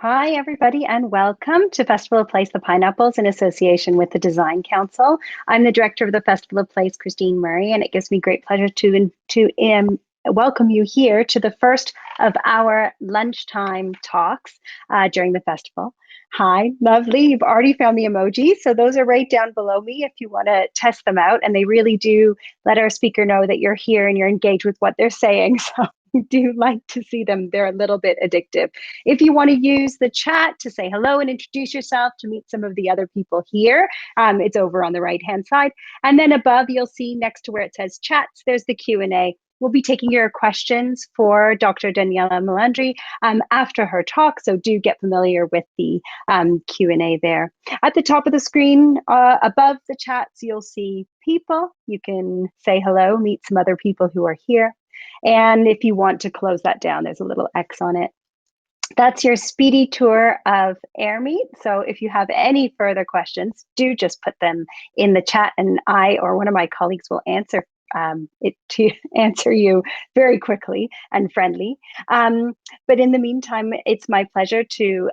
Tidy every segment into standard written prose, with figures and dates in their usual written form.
Hi, everybody, and welcome to Festival of Place, the Pineapples, in association with the Design Council. I'm the director of the Festival of Place, Christine Murray, and it gives me great pleasure to welcome you here to the first of our lunchtime talks during the festival. Hi, lovely. You've already found the emojis, so those are right down below me if you want to test them out, and they really do let our speaker know that you're here and you're engaged with what they're saying. So I do like to see them. They're a little bit addictive. If you want to use the chat to say hello and introduce yourself, to meet some of the other people here, it's over on the right-hand side. And then above, you'll see next to where it says chats, there's the Q&A. We'll be taking your questions for Dr. Daniela Melandri after her talk, so do get familiar with the Q&A there. At the top of the screen, above the chats, you'll see people. You can say hello, meet some other people who are here. And if you want to close that down, there's a little X on it. That's your speedy tour of AirMeet. So if you have any further questions, do just put them in the chat and I or one of my colleagues will answer it to answer you very quickly and friendly. But in the meantime, it's my pleasure to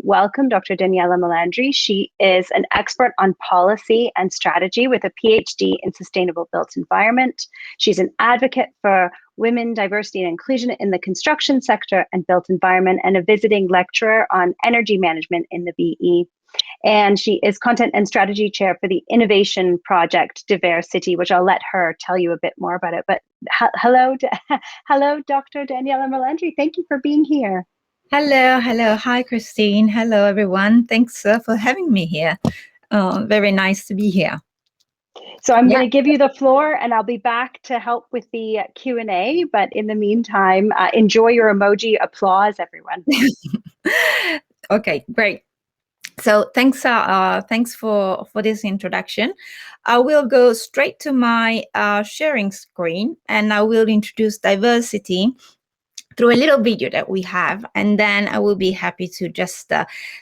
welcome Dr. Daniela Melandri. She is an expert on policy and strategy with a PhD in sustainable built environment. She's an advocate for women, diversity and inclusion in the construction sector and built environment, and a visiting lecturer on energy management in the BE. And she is content and strategy chair for the innovation project Diversity, which I'll let her tell you a bit more about it. But hello, Dr. Daniela Melandri. Thank you for being here. Hello. Hi, Christine. Hello, everyone. Thanks for having me here. Very nice to be here. So I'm going to give you the floor and I'll be back to help with the Q&A. But in the meantime, enjoy your emoji applause, everyone. Okay, great. So thanks for this introduction. I will go straight to my sharing screen and I will introduce diversity through a little video that we have, and then I will be happy to just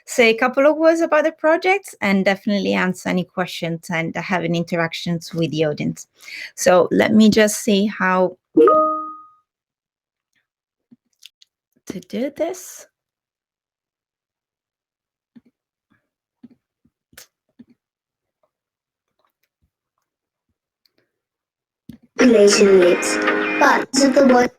say a couple of words about the project and definitely answer any questions and have an interactions with the audience. So let me just see how to do this. Population rates, parts of the world.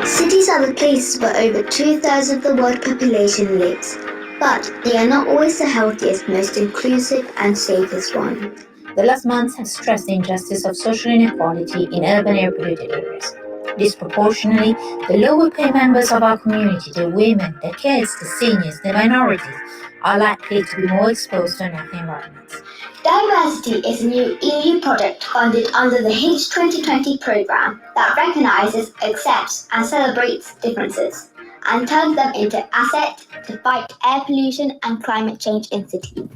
Cities are the places where over 2/3 of the world population lives, but they are not always the healthiest, most inclusive and safest one. The last months have stressed the injustice of social inequality in urban air polluted areas. Disproportionately, the lower paid members of our community, the women, the kids, the seniors, the minorities, are likely to be more exposed to unhealthy environments. Diversity is a new EU project funded under the H 2020 programme that recognises, accepts and celebrates differences and turns them into assets to fight air pollution and climate change in cities.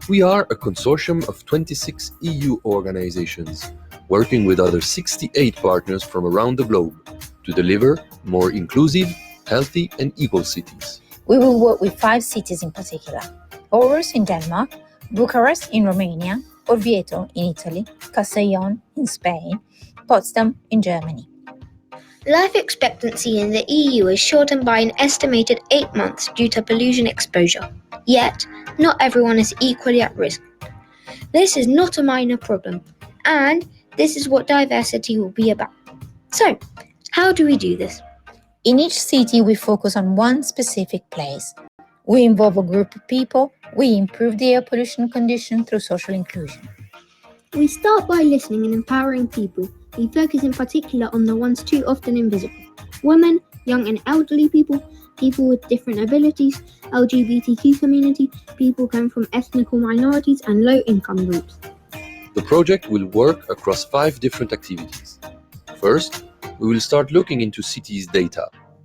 We are a consortium of 26 EU organizations, working with other 68 partners from around the globe to deliver more inclusive, healthy and equal cities. We will work with 5 cities in particular: Aarhus in Denmark, Bucharest in Romania, Orvieto in Italy, Castellón in Spain, Potsdam in Germany. Life expectancy in the EU is shortened by an estimated 8 months due to pollution exposure. Yet, not everyone is equally at risk. This is not a minor problem, and this is what diversity will be about. So, how do we do this? In each city, we focus on one specific place. We involve a group of people. We improve the air pollution condition through social inclusion. We start by listening and empowering people. We focus in particular on the ones too often invisible: women, young and elderly people, people with different abilities, LGBTQ community, people coming from ethnic minorities and low-income groups. The project will work across 5 different activities. First, we will start looking into cities' data.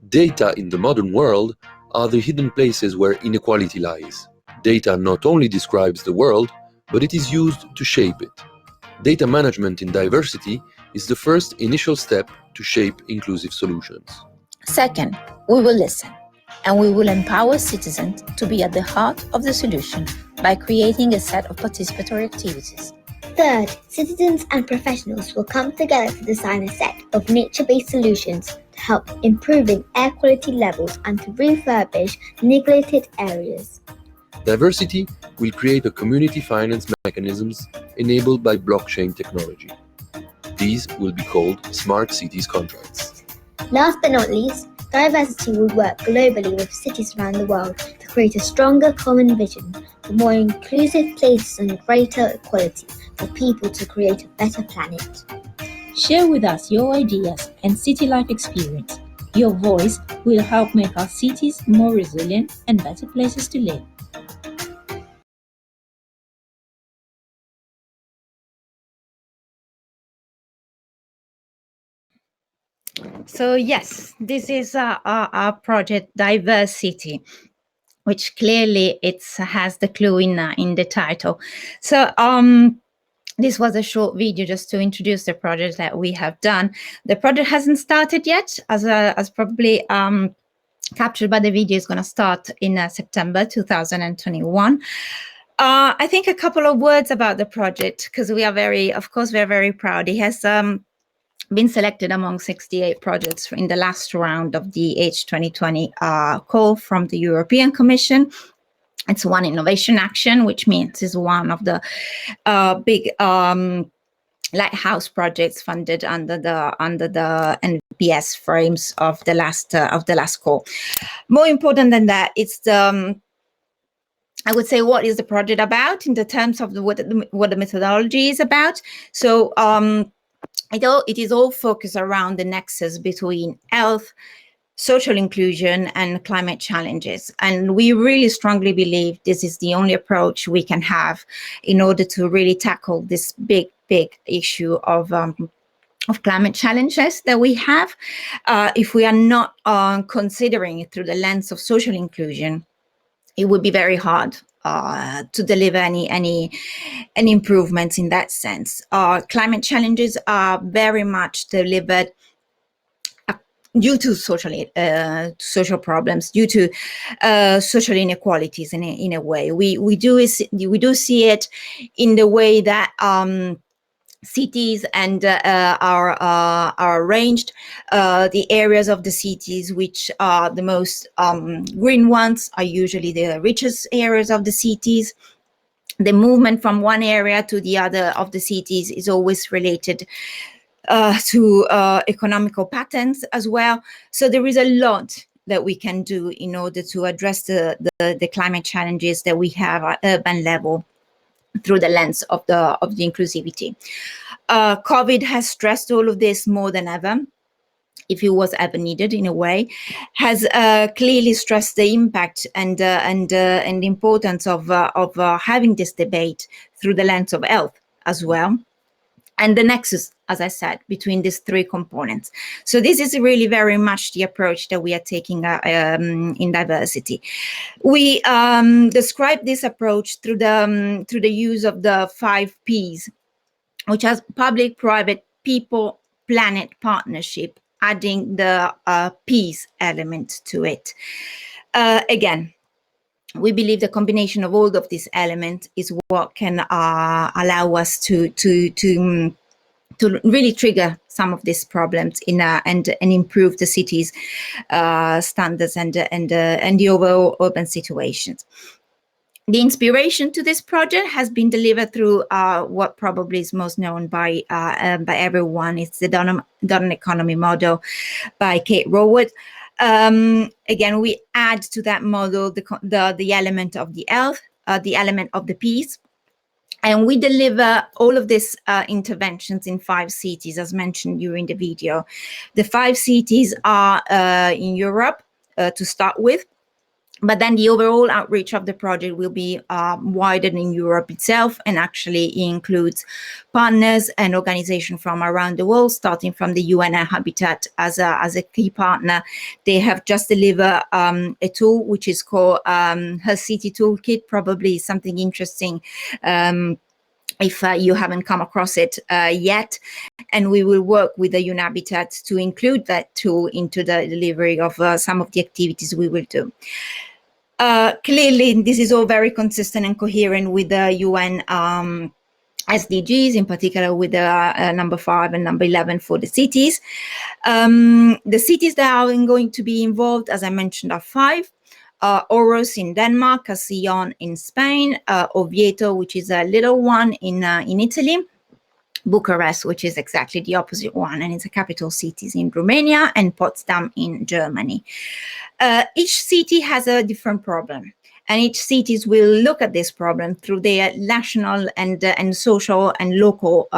Data in the modern world are the hidden places where inequality lies. Data not only describes the world, but it is used to shape it. Data management in diversity is the first initial step to shape inclusive solutions. Second, we will listen, and we will empower citizens to be at the heart of the solution by creating a set of participatory activities. Third, citizens and professionals will come together to design a set of nature-based solutions to help improving air quality levels and to refurbish neglected areas. Diversity will create a community finance mechanisms enabled by blockchain technology. These will be called Smart Cities Contracts. Last but not least, diversity will work globally with cities around the world to create a stronger common vision for more inclusive places and greater equality for people to create a better planet. Share with us your ideas and city life experience. Your voice will help make our cities more resilient and better places to live. So yes, this is our project Diversity, which clearly has the clue in the title. So this was a short video just to introduce the project that we have done. The project hasn't started yet, as probably captured by the video. Is going to start in September 2021. I think a couple of words about the project, because we are very proud. It has been selected among 68 projects in the last round of the H2020 call from the European Commission. It's one innovation action, which means it's one of the big lighthouse projects funded under the NBS frames of the last call. More important than that, it's the I would say, what is the project about in the terms of what the methodology is about. So it is all focused around the nexus between health, social inclusion, and climate challenges. And we really strongly believe this is the only approach we can have in order to really tackle this big issue of climate challenges that we have. If we are not considering it through the lens of social inclusion, it would be very hard to deliver any improvements in that sense. Climate challenges are very much delivered due to social problems, due to social inequalities in a way. We do see it in the way that cities and are arranged. The areas of the cities which are the most green ones are usually the richest areas of the cities. The movement from one area to the other of the cities is always related to economical patterns as well. So there is a lot that we can do in order to address the climate challenges that we have at urban level through the lens of the inclusivity. COVID has stressed all of this more than ever, if it was ever needed in a way, has clearly stressed the impact and the importance of having this debate through the lens of health as well, and the nexus, as I said, between these three components. So this is really very much the approach that we are taking in diversity. We describe this approach through the use of the 5 Ps, which has public, private, people, planet, partnership, adding the peace element to it. Again, we believe the combination of all of these elements is what can allow us to really trigger some of these problems and improve the city's standards and the overall urban situations. The inspiration to this project has been delivered through what probably is most known by everyone. It's the Dodden economy model by Kate Raworth. Again, we add to that model the element of the health, the element of the peace, and we deliver all of these interventions in 5 cities, as mentioned during the video. The 5 cities are in Europe to start with. But then the overall outreach of the project will be wider in Europe itself, and actually includes partners and organizations from around the world, starting from the UN Habitat as a key partner. They have just delivered a tool which is called Her City Toolkit, probably something interesting if you haven't come across it yet. And we will work with the UN Habitat to include that tool into the delivery of some of the activities we will do. Clearly, this is all very consistent and coherent with the UN SDGs, in particular with the number 5 and number 11 for the cities. The cities that are going to be involved, as I mentioned, are 5. Oros in Denmark, Castellón in Spain, Oviedo, which is a little one in Italy, Bucharest, which is exactly the opposite one, and it's a capital city in Romania, and Potsdam in Germany. Each city has a different problem, and each cities will look at this problem through their national and social and local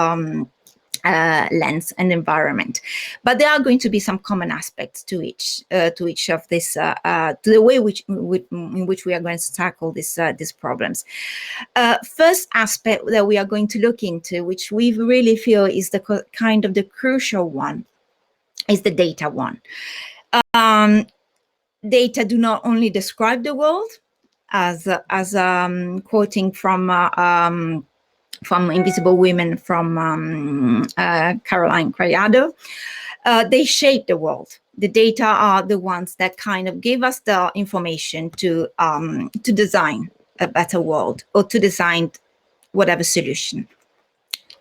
lens and environment. But there are going to be some common aspects to each of this, to the way in which we are going to tackle these problems. First aspect that we are going to look into, which we really feel is the kind of the crucial one, is the data one. Data do not only describe the world, as quoting from Invisible Women from Caroline Criado. They shape the world. The data are the ones that kind of give us the information to design a better world, or to design whatever solution.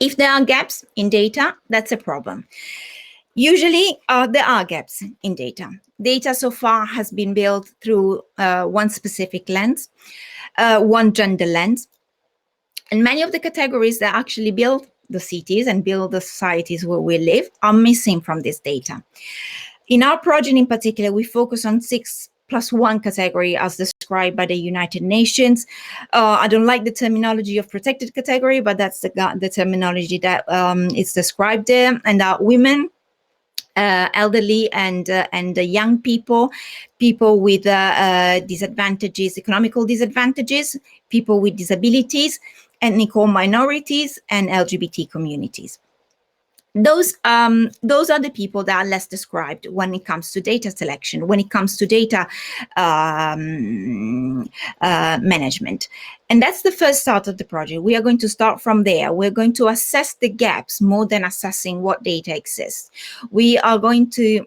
If there are gaps in data, that's a problem. Usually, there are gaps in data. Data so far has been built through one specific lens, one gender lens. And many of the categories that actually build the cities and build the societies where we live are missing from this data. In our project in particular, we focus on 6+1 category as described by the United Nations. I don't like the terminology of protected category, but that's the terminology that is described there. And women, elderly and young people with disadvantages, economical disadvantages, people with disabilities, ethnic minorities, and LGBT communities. Those are the people that are less described when it comes to data selection, when it comes to data management. And that's the first start of the project. We are going to start from there. We're going to assess the gaps more than assessing what data exists. We are going to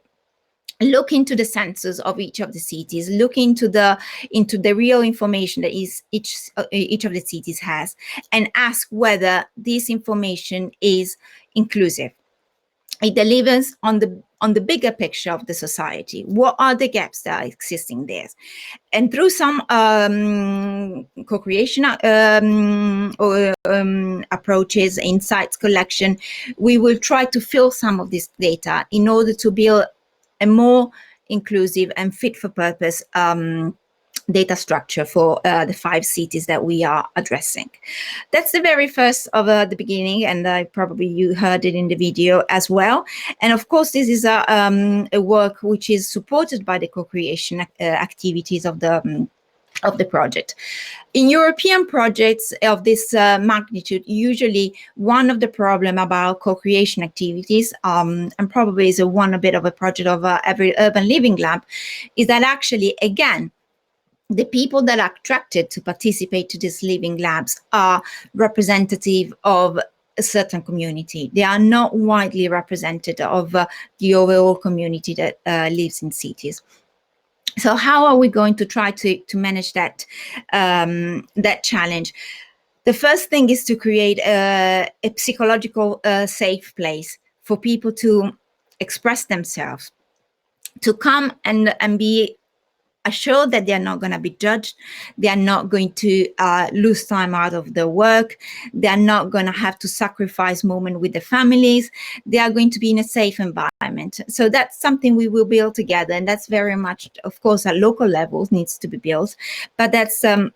look into the census of each of the cities, look into the real information that each of the cities has, and ask whether this information is inclusive. It delivers on the bigger picture of the society. What are the gaps that are existing there? And through some co-creation approaches, insights collection, we will try to fill some of this data in order to build a more inclusive and fit for purpose data structure for the 5 cities that we are addressing. That's the very first of the beginning, and probably you heard it in the video as well. And of course, this is a work which is supported by the co-creation activities of the project. In European projects of this magnitude, usually one of the problem about co-creation activities, and probably is a bit of a project of every urban living lab, is that actually, again, the people that are attracted to participate to these living labs are representative of a certain community. They are not widely represented of the overall community that lives in cities. So how are we going to try to manage that challenge? The first thing is to create a psychological safe place for people to express themselves, to come and be assured that they are not going to be judged, they are not going to lose time out of their work, they are not going to have to sacrifice moment with their families, they are going to be in a safe environment. So that's something we will build together, and that's very much, of course, at local levels needs to be built, but that's a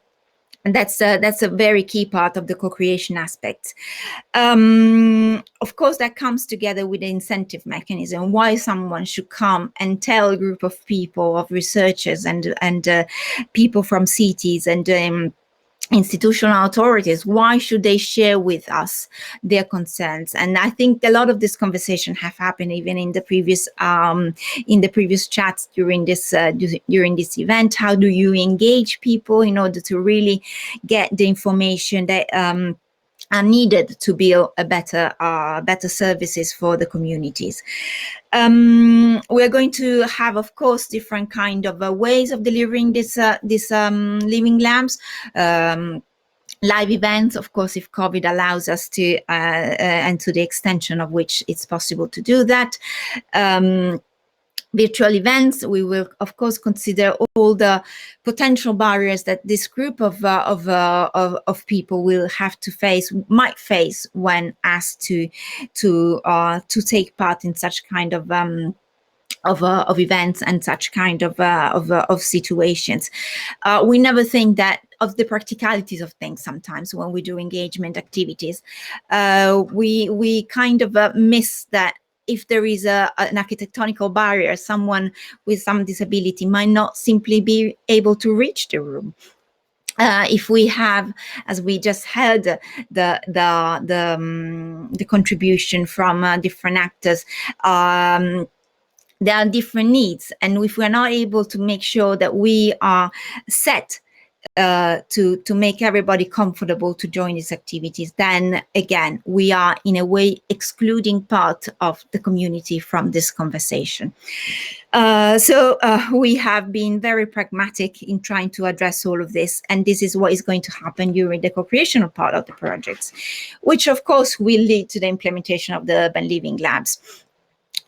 very key part of the co-creation aspect. Of course, that comes together with the incentive mechanism, why someone should come and tell a group of people, of researchers and people from cities and institutional authorities, why should they share with us their concerns? And I think a lot of this conversation have happened even in the previous chats during this event. How do you engage people in order to really get the information that are needed to build a better services for the communities? We're going to have, of course, different kind of ways of delivering this living labs. live events, of course, if COVID allows us to, and to the extension of which it's possible to do that. Virtual events, we will of course consider all the potential barriers that this group of people will have to might face when asked to take part in such kind of events and such kind of situations. We never think that of the practicalities of things. Sometimes when we do engagement activities, we kind of miss that if there is an architectonical barrier, someone with some disability might not simply be able to reach the room. If we have, as we just heard, the contribution from different actors, there are different needs, and if we're not able to make sure that we are set to make everybody comfortable to join these activities, then again, we are in a way excluding part of the community from this conversation. So we have been very pragmatic in trying to address all of this, and this is what is going to happen during the co-creational part of the projects, which of course will lead to the implementation of the urban living labs.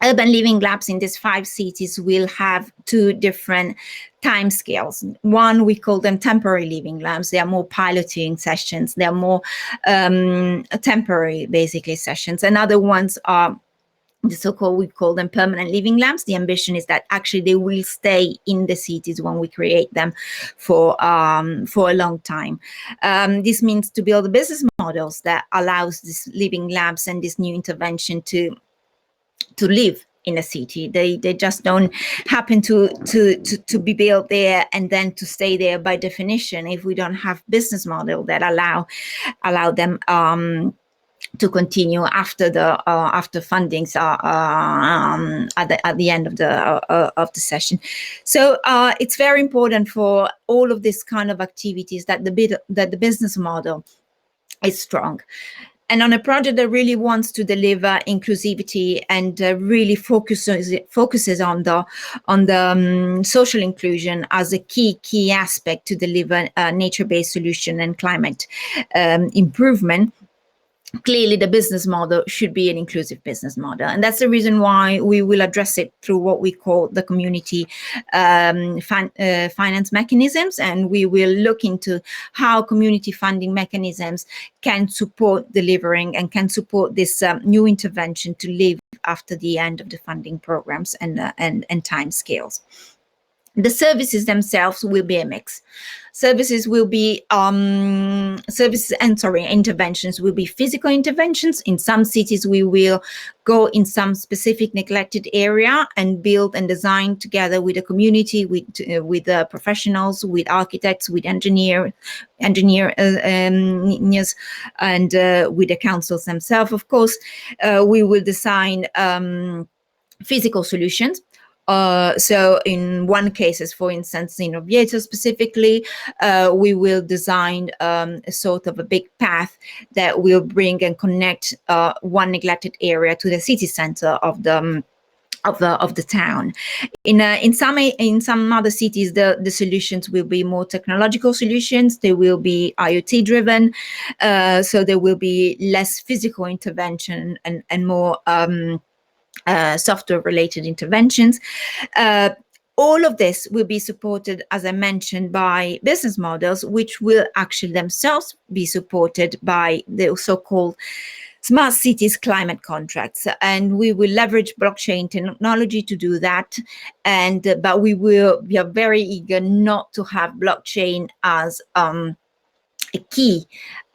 Urban living labs in these 5 cities will have 2 different timescales. One, we call them temporary living labs. They are more piloting sessions. They are more temporary, basically, sessions. And other ones are the so-called, we call them permanent living labs. The ambition is that actually they will stay in the cities when we create them for a long time. This means to build business models that allows these living labs and this new intervention to live in a city. They just don't happen to be built there and then to stay there by definition if we don't have business model that allow them to continue after fundings at the end of the session. So it's very important for all of this kind of activities that the business model is strong. And on a project that really wants to deliver inclusivity and really focuses on the social inclusion as a key aspect to deliver nature-based solution and climate improvement, clearly the business model should be an inclusive business model. And that's the reason why we will address it through what we call the community finance mechanisms. And we will look into how community funding mechanisms can support delivering and can support this new intervention to live after the end of the funding programs and time scales. The services themselves will be a mix. Interventions will be physical interventions. In some cities, we will go in some specific neglected area and build and design together with the community, with the professionals, with architects, with engineers, and with the councils themselves. Of course, we will design physical solutions. So in one cases, for instance, in Oviedo specifically, we will design a sort of a big path that will bring and connect one neglected area to the city center of the town. In some other cities, the solutions will be more technological solutions. They will be IoT driven, so there will be less physical intervention and more software-related interventions. All of this will be supported, as I mentioned, by business models, which will actually themselves be supported by the so-called smart cities climate contracts. And we will leverage blockchain technology to do that. But we are very eager not to have blockchain as a key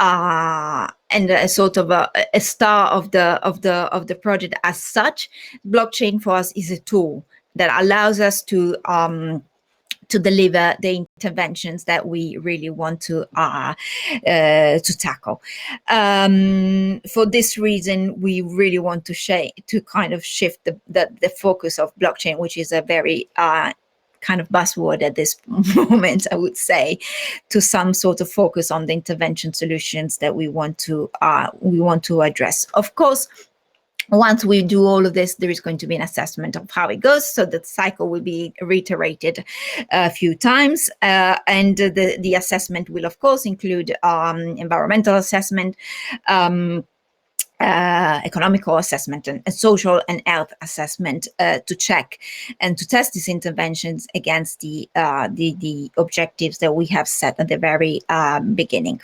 and a sort of a star of the project as such. Blockchain for us is a tool that allows us to deliver the interventions that we really want to tackle. For this reason, we really want to kind of shift the focus of blockchain, which is a very kind of buzzword at this moment, I would say, to some sort of focus on the intervention solutions that we want to address. Of course, once we do all of this, there is going to be an assessment of how it goes. So the cycle will be reiterated a few times. And the assessment will, of course, include environmental assessment, economical assessment, and social and health assessment to check and to test these interventions against the objectives that we have set at the very beginning.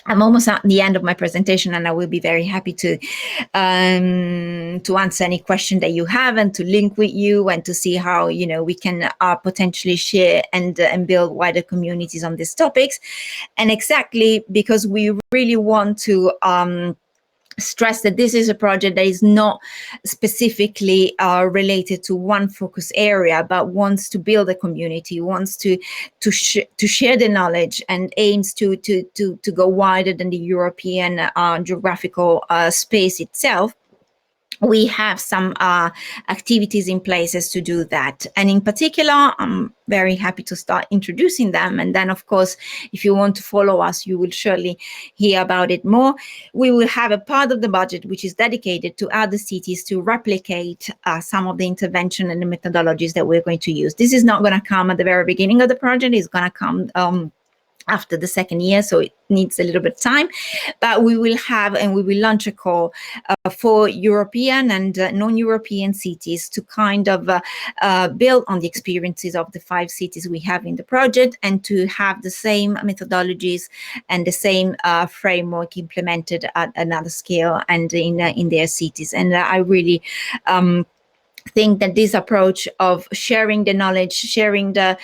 I'm almost at the end of my presentation, and I will be very happy to answer any question that you have, and to link with you, and to see how we can potentially share and build wider communities on these topics. And exactly because we really want to stress that this is a project that is not specifically related to one focus area, but wants to build a community, wants to share the knowledge, and aims to go wider than the European geographical space itself. We have some activities in places to do that. And in particular, I'm very happy to start introducing them. And then, of course, if you want to follow us, you will surely hear about it more. We will have a part of the budget which is dedicated to other cities to replicate some of the intervention and the methodologies that we're going to use. This is not going to come at the very beginning of the project. It's going to come after the second year, so it needs a little bit of time. But we will have, and we will launch a call for European and non-European cities to kind of build on the experiences of the 5 cities we have in the project, and to have the same methodologies and the same framework implemented at another scale and in their cities. And I really think that this approach of sharing the knowledge, sharing the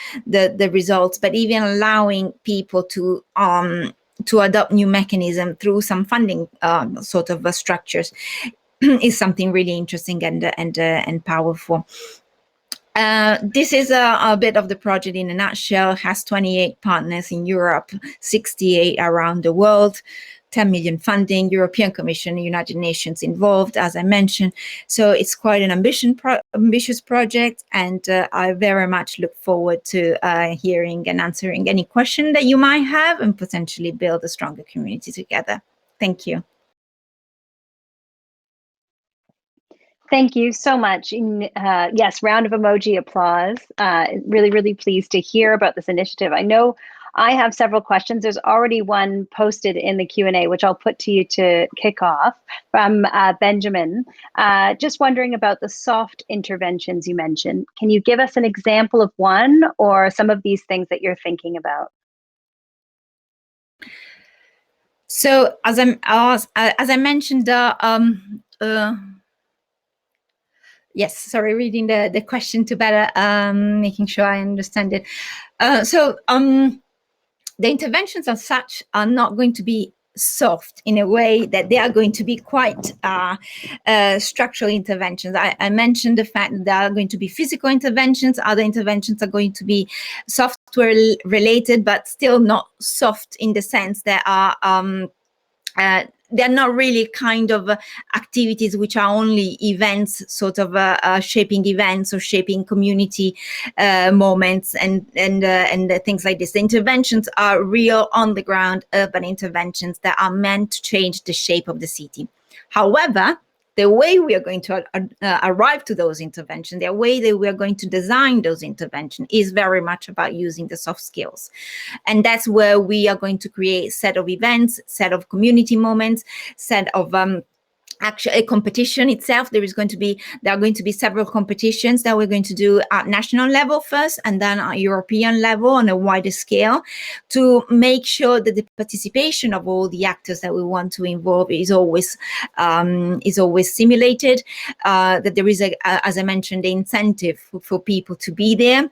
results, but even allowing people to adopt new mechanism through some funding sort of structures is something really interesting and powerful. This is a bit of the project in a nutshell. It has 28 partners in Europe, 68 around the world. 10 million funding, European Commission, United Nations involved, as I mentioned. So it's quite an ambitious project, and I very much look forward to hearing and answering any question that you might have, and potentially build a stronger community together. Thank you. Thank you so much. Yes, round of emoji applause. Really, really pleased to hear about this initiative. I know I have several questions. There's already one posted in the Q&A, which I'll put to you to kick off, from Benjamin. Just wondering about the soft interventions you mentioned. Can you give us an example of one, or some of these things that you're thinking about? So as I mentioned, yes, sorry, reading the question to better, making sure I understand it. The interventions as such are not going to be soft in a way that they are going to be quite structural interventions. I mentioned the fact that there are going to be physical interventions. Other interventions are going to be software related, but still not soft in the sense that they're not really kind of activities which are only events, sort of shaping events or shaping community moments and things like this. The interventions are real on the ground urban interventions that are meant to change the shape of the city. However, the way we are going to arrive to those interventions, the way that we are going to design those interventions is very much about using the soft skills. And that's where we are going to create a set of events, set of community moments, set of actually a competition itself. There are going to be several competitions that we're going to do at national level first, and then at European level on a wider scale, to make sure that the participation of all the actors that we want to involve is always simulated, that there is as I mentioned, the incentive for people to be there,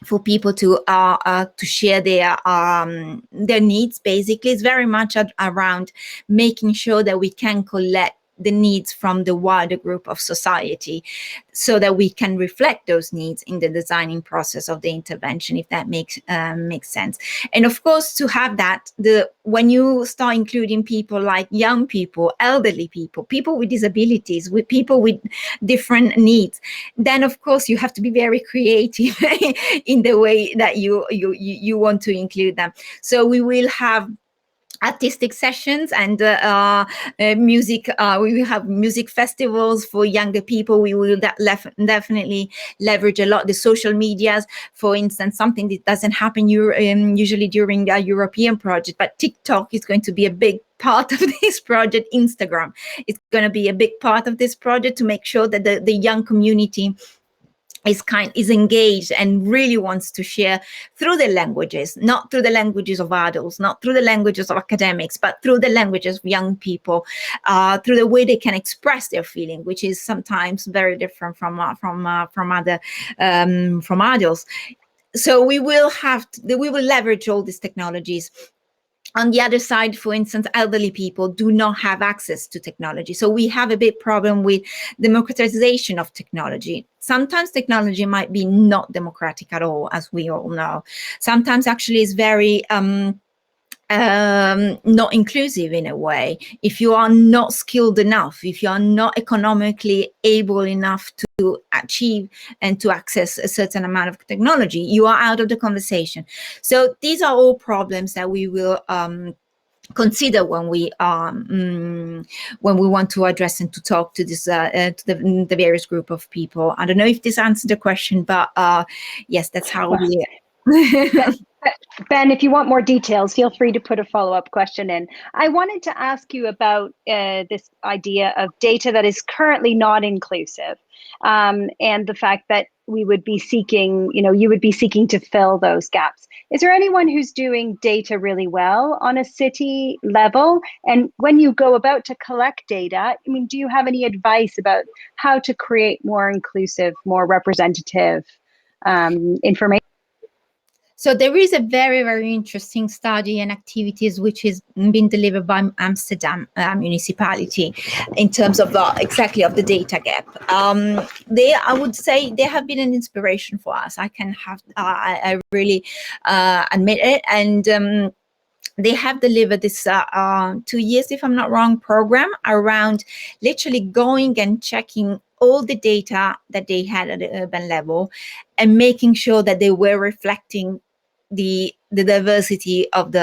for people to share their needs. Basically, it's very much around making sure that we can collect the needs from the wider group of society, so that we can reflect those needs in the designing process of the intervention, if that makes sense. And of course, to have that, when you start including people like young people, elderly people, people with disabilities, with people with different needs, then of course you have to be very creative in the way that you want to include them. So we will have artistic sessions and music. We will have music festivals for younger people. We will definitely leverage a lot the social medias. For instance, something that doesn't happen usually during a European project, but TikTok is going to be a big part of this project. Instagram is going to be a big part of this project to make sure that the young community is engaged and really wants to share through the languages, not through the languages of adults, not through the languages of academics, but through the languages of young people, through the way they can express their feeling, which is sometimes very different from adults. So we will leverage all these technologies. On the other side, for instance, elderly people do not have access to technology. So we have a big problem with democratization of technology. Sometimes technology might be not democratic at all, as we all know. Sometimes actually it's very not inclusive in a way. If you are not skilled enough, if you are not economically able enough to achieve and to access a certain amount of technology, you are out of the conversation. So these are all problems that we will consider when we want to address and to talk to this to the various group of people. I don't know if this answered the question, but yes, that's how we. Ben, if you want more details, feel free to put a follow-up question in. I wanted to ask you about this idea of data that is currently not inclusive, and the fact that we would be seeking, you would be seeking to fill those gaps. Is there anyone who's doing data really well on a city level? And when you go about to collect data, do you have any advice about how to create more inclusive, more representative information? So there is a very, very interesting study and activities which is being delivered by Amsterdam municipality in terms of exactly of the data gap. I would say they have been an inspiration for us. I really admit it. And they have delivered this 2 years, if I'm not wrong, program around literally going and checking all the data that they had at the urban level and making sure that they were reflecting the diversity of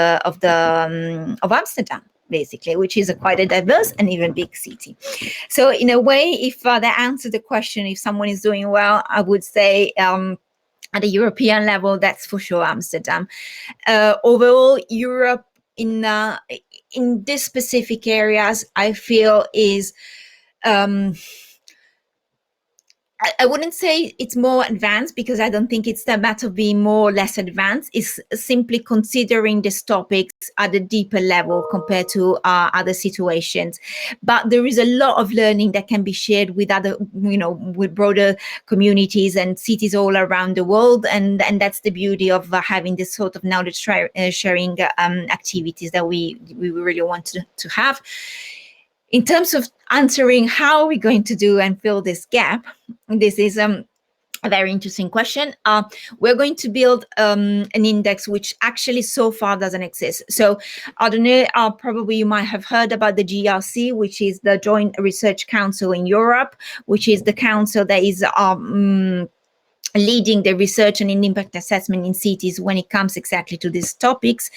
Amsterdam, basically, which is quite a diverse and even big city. So in a way, if they answer the question, if someone is doing well, I would say at the European level, that's for sure Amsterdam. Overall, Europe in these specific areas, I feel is. I wouldn't say it's more advanced, because I don't think it's a matter of being more or less advanced. It's simply considering these topics at a deeper level compared to other situations. But there is a lot of learning that can be shared with other, with broader communities and cities all around the world. And that's the beauty of having this sort of knowledge sharing activities that we really want to have. In terms of answering how are we going to do and fill this gap, this is a very interesting question. We're going to build an index which actually so far doesn't exist. So I don't know, probably you might have heard about the GRC, which is the Joint Research Council in Europe, which is the council that is leading the research and impact assessment in cities when it comes exactly to these topics.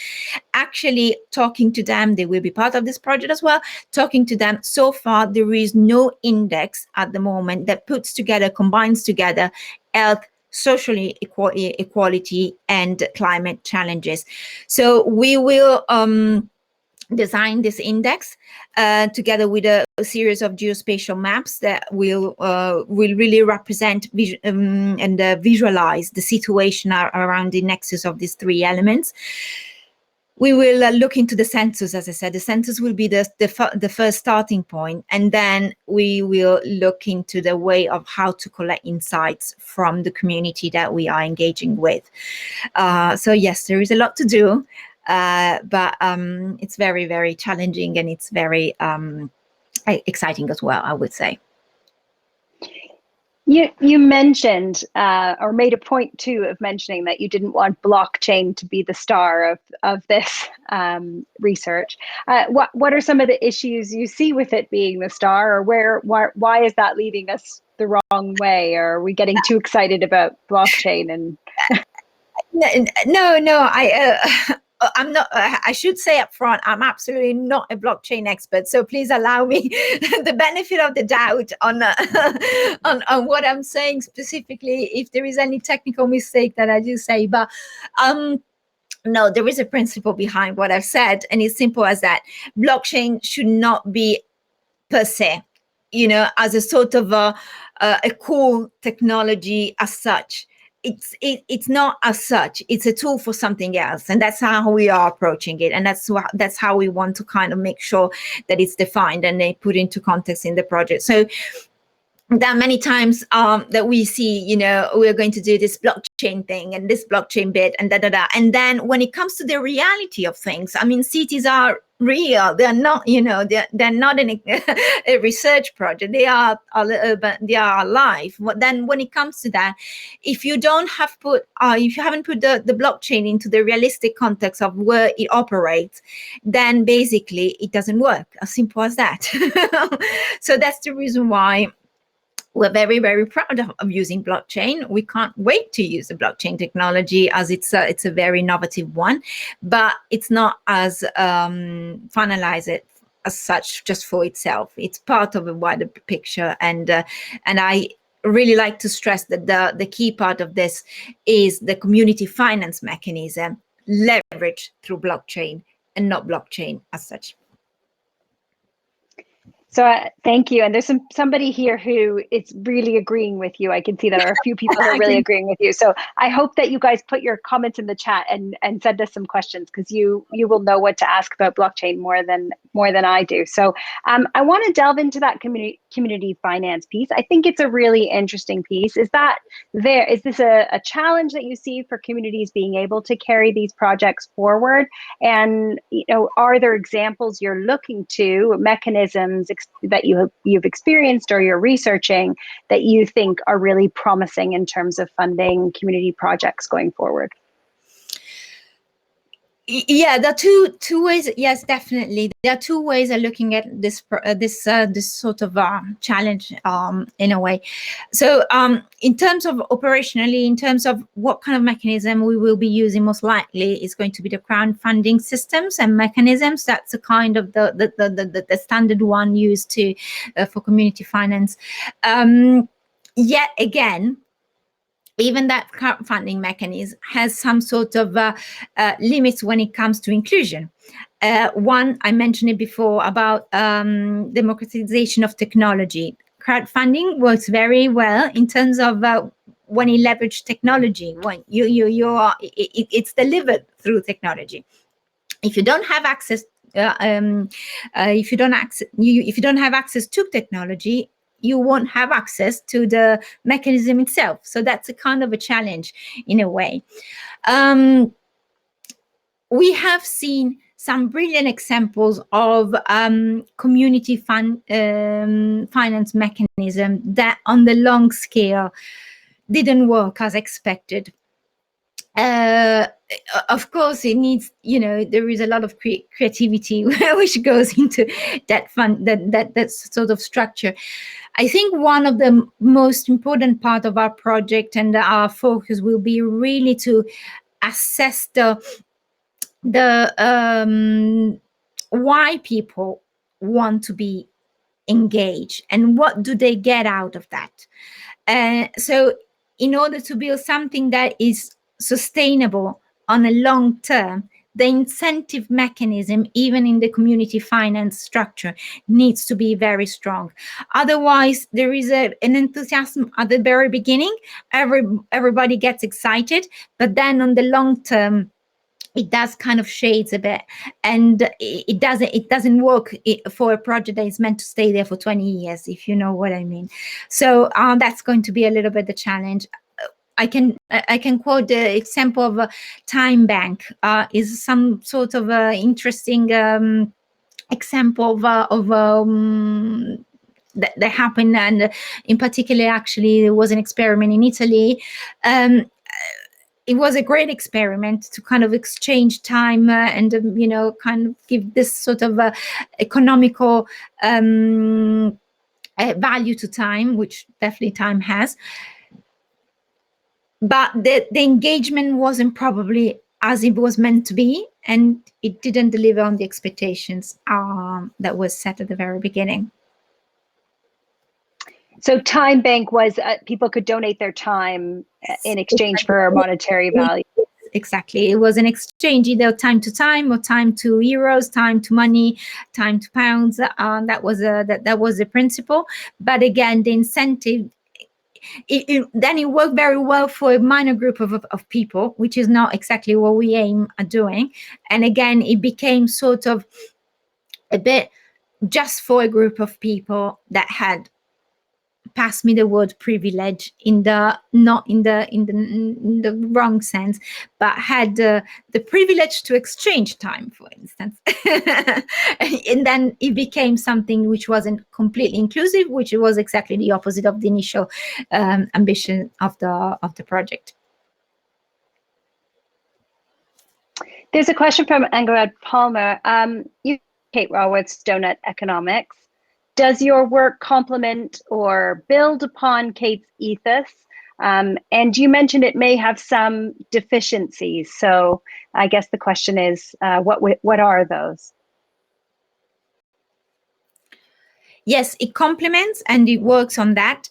Actually talking to them, they will be part of this project as well. Talking to them, so far there is no index at the moment that combines together health, social equality, and climate challenges. So we will design this index together with a series of geospatial maps that will really represent and visualize the situation around the nexus of these three elements. We will look into the census. As I said, the census will be the first starting point, and then we will look into the way of how to collect insights from the community that we are engaging with. So yes, there is a lot to do. But it's very, very challenging, and it's very exciting as well, I would say. You mentioned or made a point too of mentioning that you didn't want blockchain to be the star of this research. What are some of the issues you see with it being the star, or why is that leading us the wrong way? Or are we getting too excited about blockchain? And No. I'm not. I should say up front, I'm absolutely not a blockchain expert. So please allow me the benefit of the doubt on on what I'm saying specifically. If there is any technical mistake that I do say, but no, there is a principle behind what I've said, and it's simple as that. Blockchain should not be per se, as a sort of a cool technology as such. It's not as such. It's a tool for something else, and that's how we are approaching it, and that's how we want to kind of make sure that it's defined and they put into context in the project. So there are many times that we see, we're going to do this blockchain thing and this blockchain bit and and then when it comes to the reality of things, I mean, cities are real. They're not, they're not a research project. They are urban. They are alive. But then when it comes to that, if you haven't put the blockchain into the realistic context of where it operates, then basically it doesn't work. As simple as that. So that's the reason why we're very, very proud of using blockchain. We can't wait to use the blockchain technology, as it's a very innovative one, but it's not as finalized as such just for itself. It's part of a wider picture, and I really like to stress that the key part of this is the community finance mechanism leveraged through blockchain and not blockchain as such. So thank you. And there's somebody here who is really agreeing with you. I can see that there are a few people who are really agreeing with you. So I hope that you guys put your comments in the chat and send us some questions, because you will know what to ask about blockchain more than I do. So I want to delve into that community finance piece. I think it's a really interesting piece. Is this a challenge that you see for communities being able to carry these projects forward? And are there examples you're looking to, mechanisms that you've experienced or you're researching that you think are really promising in terms of funding community projects going forward? Yeah, there are two ways. Yes, definitely. There are two ways of looking at this sort of challenge in a way. So in terms of operationally, in terms of what kind of mechanism we will be using, most likely is going to be the crowdfunding systems and mechanisms. That's a kind of the standard one used for community finance. Yet again, even that crowdfunding mechanism has some sort of limits when it comes to inclusion. One, I mentioned it before about democratization of technology. Crowdfunding works very well in terms of when you leverage technology, when it's delivered through technology. If you don't have access, if you don't have access to technology, you won't have access to the mechanism itself. So that's a kind of a challenge in a way. We have seen some brilliant examples of community finance mechanism that on the long scale didn't work as expected. Of course, it needs, there is a lot of creativity which goes into that that sort of structure. I think one of the most important part of our project and our focus will be really to assess the why people want to be engaged and what do they get out of that. So in order to build something that is sustainable on a long term, the incentive mechanism, even in the community finance structure, needs to be very strong. Otherwise, there is an enthusiasm at the very beginning. Everybody gets excited, but then on the long term, it does kind of shades a bit, and it doesn't work for a project that is meant to stay there for 20 years, if you know what I mean. So that's going to be a little bit the challenge. I can quote the example of a time bank is some sort of interesting example of that happened, and in particular, actually, there was an experiment in Italy. It was a great experiment to kind of exchange time and kind of give this sort of economical value to time, which definitely time has. But the engagement wasn't probably as it was meant to be. and it didn't deliver on the expectations that was set at the very beginning. So Time Bank was people could donate their time in exchange for monetary value. Exactly. It was an exchange, either time to time or time to euros, time to money, time to pounds. That was the principle. But again, the incentive, then it worked very well for a minor group of people, which is not exactly what we aim at doing. And again, it became sort of a bit just for a group of people that had, pass me the word privilege, not in the wrong sense, but had the privilege to exchange time, for instance. And then it became something which wasn't completely inclusive, which was exactly the opposite of the initial ambition of the project. There's a question from Angarad Palmer. You, Kate Raworth's Donut Economics. Does your work complement or build upon Kate's ethos? And you mentioned it may have some deficiencies. So I guess the question is, what are those? Yes, it complements and it works on that.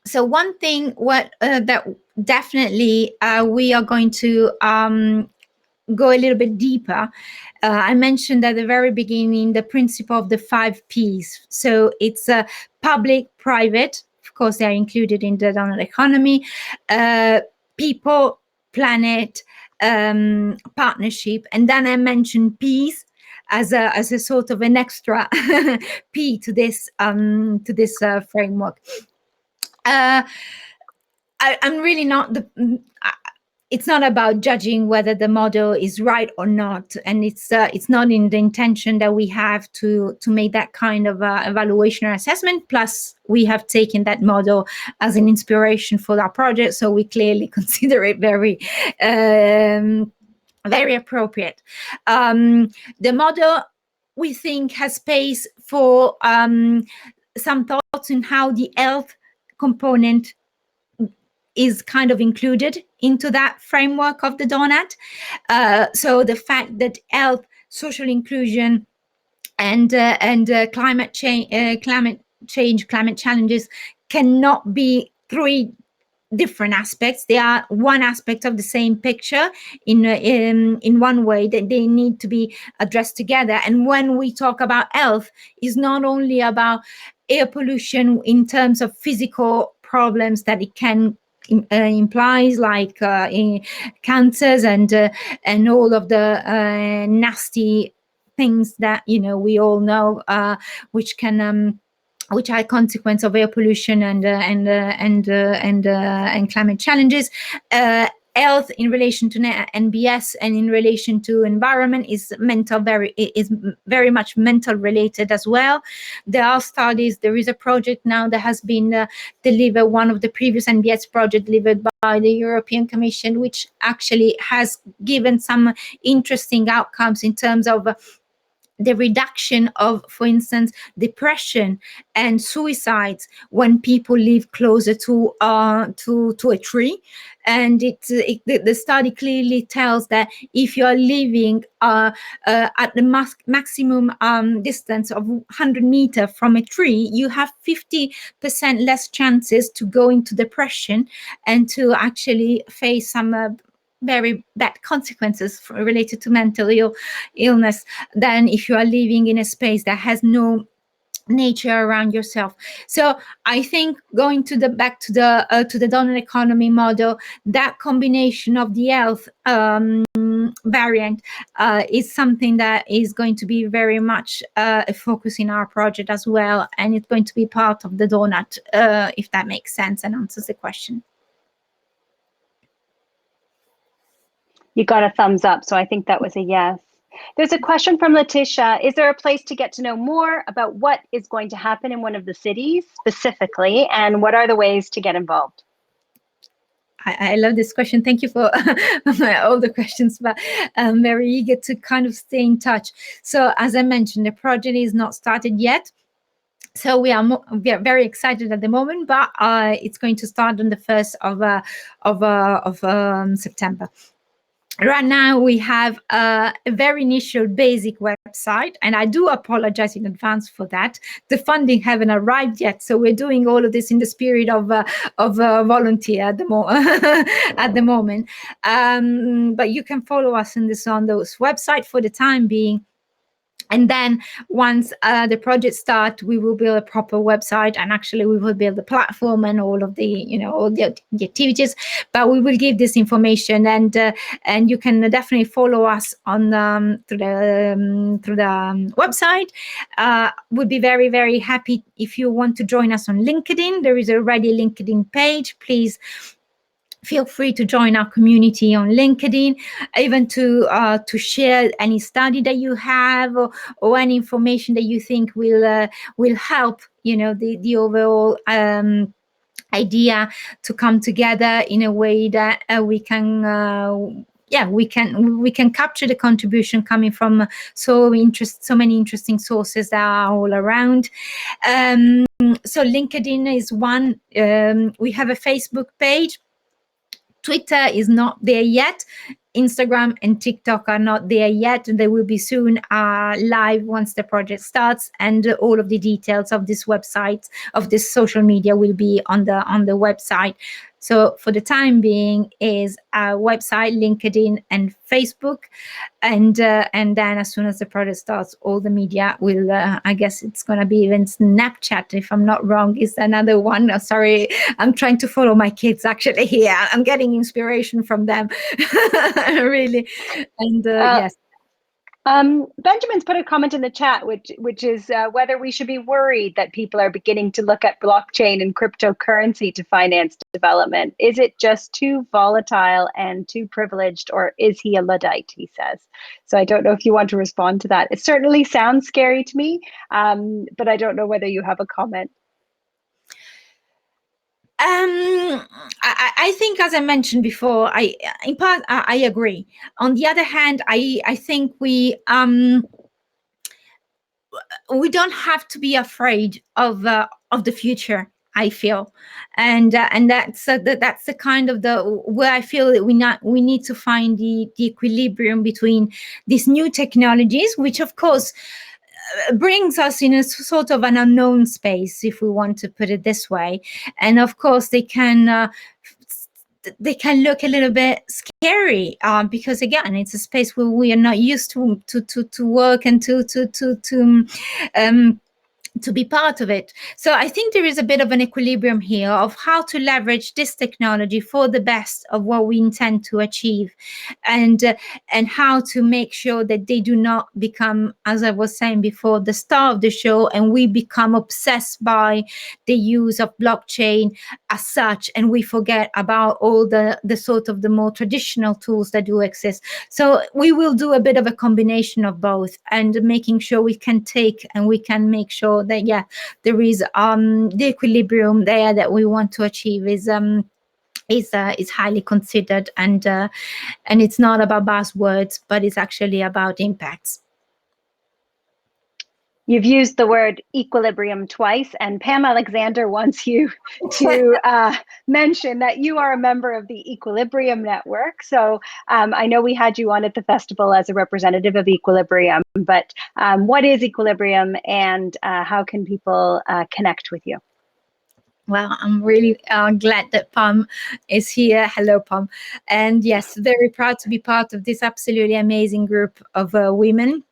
So one thing that definitely we are going to go a little bit deeper. I mentioned at the very beginning the principle of the 5 Ps. So it's public, private, of course, they are included in the donut economy, people, planet, partnership, and then I mentioned peace as a sort of an extra P to this framework. I'm really not it's not about judging whether the model is right or not, and it's not in the intention that we have to make that kind of evaluation or assessment. Plus, we have taken that model as an inspiration for our project, so we clearly consider it very appropriate. The model, we think, has space for some thoughts on how the health component is kind of included into that framework of the donut. So the fact that health, social inclusion, and climate challenges cannot be 3 different aspects. They are one aspect of the same picture in one way, that they need to be addressed together. And when we talk about health, is not only about air pollution in terms of physical problems that it can implies, like cancers and all of the nasty things that we all know, which are consequence of air pollution and climate challenges. Health in relation to NBS and in relation to environment is very much mental related as well. There are studies. There is a project now that has been delivered, one of the previous NBS projects delivered by the European Commission, which actually has given some interesting outcomes in terms of the reduction of, for instance, depression and suicides when people live closer to a tree. And the study clearly tells that if you are living at the maximum distance of 100 meters from a tree, you have 50% less chances to go into depression and to actually face some very bad consequences related to mental illness than if you are living in a space that has no nature around yourself. So I think going back to the donut economy model, that combination of the health variant is something that is going to be very much a focus in our project as well, and it's going to be part of the donut, if that makes sense and answers the question. You got a thumbs up, so I think that was a yes. There's a question from Letitia. Is there a place to get to know more about what is going to happen in one of the cities specifically, and what are the ways to get involved? I love this question. Thank you for all the questions, but I'm very eager to kind of stay in touch. So as I mentioned, the project is not started yet. So we are very excited at the moment, but it's going to start on the 1st of September. right now we have a very initial basic website, and I do apologize in advance for that. The funding haven't arrived yet, so we're doing all of this in the spirit of volunteer at at the moment. But you can follow us on those website for the time being. And then once the project starts, we will build a proper website, and actually we will build the platform and all of the, all the activities. But we will give this information, and you can definitely follow us on through the website. We'd be very, very happy if you want to join us on LinkedIn. There is already a LinkedIn page. Please feel free to join our community on LinkedIn, even to share any study that you have, or any information that you think will help, the overall idea to come together in a way that we can capture the contribution coming from so many interesting sources that are all around. So LinkedIn is one. We have a Facebook page. Twitter is not there yet. Instagram and TikTok are not there yet. They will be soon live once the project starts, and all of the details of this website, of this social media, will be on the website. So for the time being is our website, LinkedIn, and Facebook, and then as soon as the project starts, all the media will. I guess it's going to be even Snapchat, if I'm not wrong, is another one. Sorry, I'm trying to follow my kids actually here. I'm getting inspiration from them, really, and yes. Benjamin's put a comment in the chat, which is whether we should be worried that people are beginning to look at blockchain and cryptocurrency to finance development. Is it just too volatile and too privileged, or is he a Luddite, he says. So I don't know if you want to respond to that. It certainly sounds scary to me, but I don't know whether you have a comment. I think, as I mentioned before, in part I agree. On the other hand, I think we don't have to be afraid of the future, I feel, and that's the kind of where I feel that we need to find the equilibrium between these new technologies, which of course brings us in a sort of an unknown space, if we want to put it this way, and of course they can look a little bit scary, because again, it's a space where we are not used to work and to be part of it. So I think there is a bit of an equilibrium here of how to leverage this technology for the best of what we intend to achieve, and how to make sure that they do not become, as I was saying before, the star of the show, and we become obsessed by the use of blockchain as such, and we forget about all the sort of the more traditional tools that do exist. So we will do a bit of a combination of both, and making sure we can take and we can make sure that there is the equilibrium there that we want to achieve is highly considered, and it's not about buzzwords, but it's actually about impacts. You've used the word equilibrium twice, and Pam Alexander wants you to mention that you are a member of the Equilibrium Network. So I know we had you on at the festival as a representative of Equilibrium, but what is Equilibrium, and how can people connect with you? Well, I'm really glad that Pam is here. Hello, Pam. And yes, very proud to be part of this absolutely amazing group of women,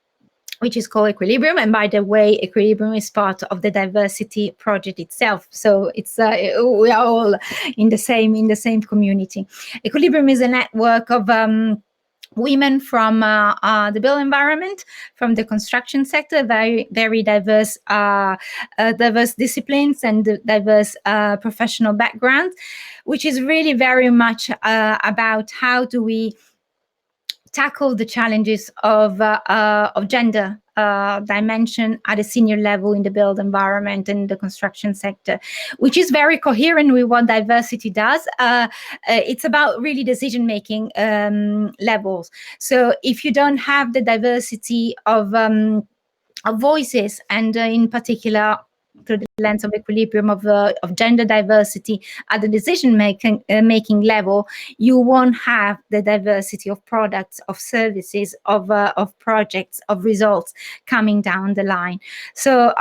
which is called Equilibrium. And by the way, Equilibrium is part of the diversity project itself. So it's we are all in the same community. Equilibrium is a network of women from the built environment, from the construction sector, very, very diverse disciplines and diverse professional backgrounds, which is really very much about how do we tackle the challenges of gender dimension at a senior level in the built environment and the construction sector, which is very coherent with what diversity does. It's about really decision-making levels. So if you don't have the diversity of voices, and in particular through the lens of equilibrium of gender diversity at the decision making level, you won't have the diversity of products, of services, of projects, of results coming down the line. So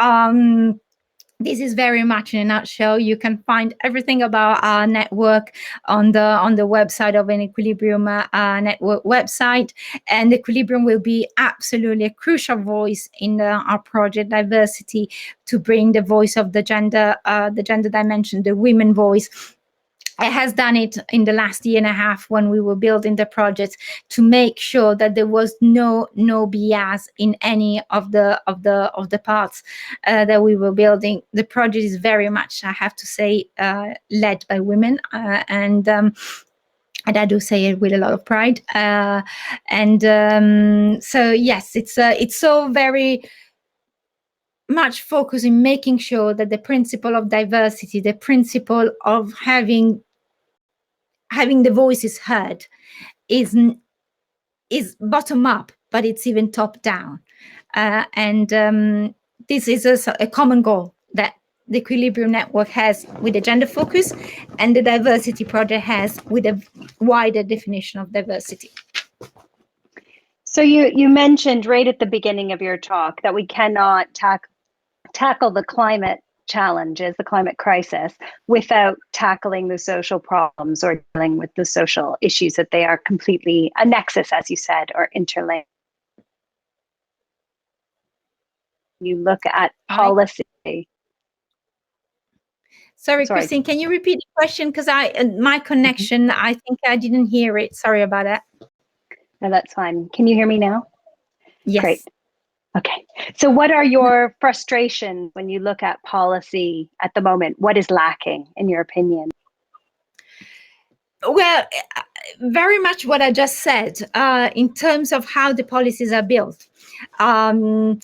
this is very much in a nutshell. You can find everything about our network on the website of an Equilibrium network website, and Equilibrium will be absolutely a crucial voice in our project diversity, to bring the voice of the gender dimension, the women voice. It has done it in the last year and a half when we were building the project, to make sure that there was no bias in any of the parts that we were building. The project is very much, I have to say, led by women, and I do say it with a lot of pride. So yes, it's so very much focus in making sure that the principle of diversity, the principle of having the voices heard, is bottom up, but it's even top down. This is a common goal that the Equilibrium Network has with the gender focus, and the Diversity Project has with a wider definition of diversity. So you mentioned right at the beginning of your talk that we cannot tackle the climate challenges, the climate crisis, without tackling the social problems or dealing with the social issues, that they are completely a nexus, as you said, or interlinked. You look at policy. Sorry, Christine, can you repeat the question? Because my connection, I think I didn't hear it. Sorry about that. No, that's fine. Can you hear me now? Yes. Great. Okay. So what are your frustrations when you look at policy at the moment? What is lacking, in your opinion? Well, very much what I just said, in terms of how the policies are built. I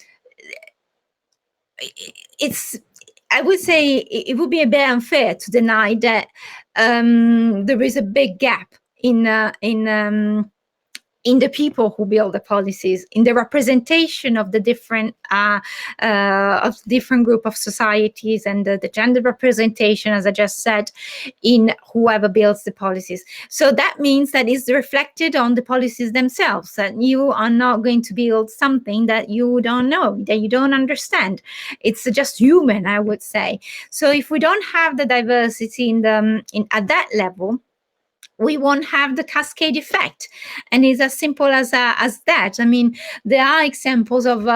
would say it would be a bit unfair to deny that there is a big gap in the people who build the policies, in the representation of the different group of societies, and the gender representation, as I just said, in whoever builds the policies. So that means that it's reflected on the policies themselves, that you are not going to build something that you don't know, that you don't understand. It's just human, I would say. So if we don't have the diversity at that level, we won't have the cascade effect. And it's as simple as that. I mean, there are examples of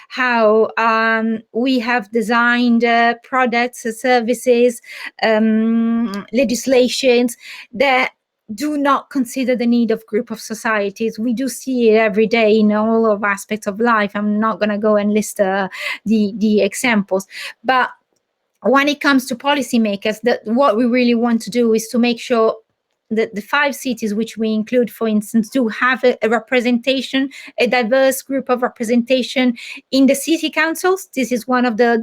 how we have designed products, services, legislations that do not consider the need of group of societies. We do see it every day in all of aspects of life. I'm not going to go and list the examples, but when it comes to policymakers, what we really want to do is to make sure that the 5 cities which we include, for instance, do have a representation, a diverse group of representation in the city councils. This is one of the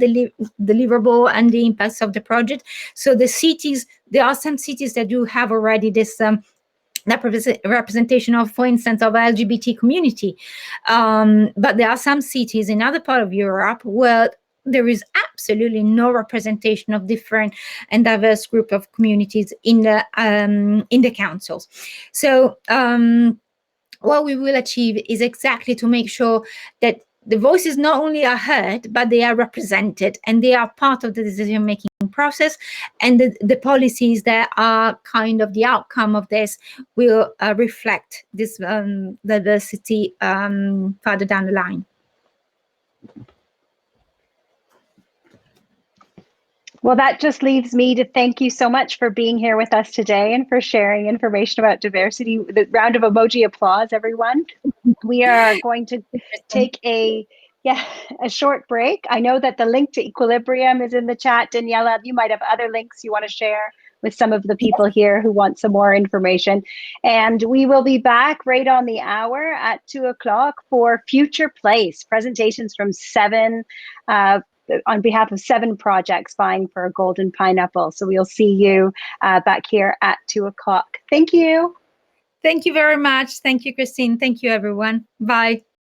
deliverable and the impacts of the project. So the cities, there are some cities that do have already this representation of, for instance, of LGBT community. But there are some cities in other part of Europe where there is absolutely no representation of different and diverse group of communities in the councils. So what we will achieve is exactly to make sure that the voices not only are heard, but they are represented, and they are part of the decision-making process, and the policies that are kind of the outcome of this will reflect this diversity further down the line. Well, that just leaves me to thank you so much for being here with us today and for sharing information about diversity. The round of emoji applause, everyone. We are going to take a short break. I know that the link to Equilibrium is in the chat. Daniela, you might have other links you want to share with some of the people here who want some more information. And we will be back right on the hour at 2:00 for Future Place, presentations from 7 on behalf of 7 projects vying for a golden pineapple. So we'll see you back here at 2:00. Thank you. Thank you very much. Thank you, Christine. Thank you, everyone. Bye.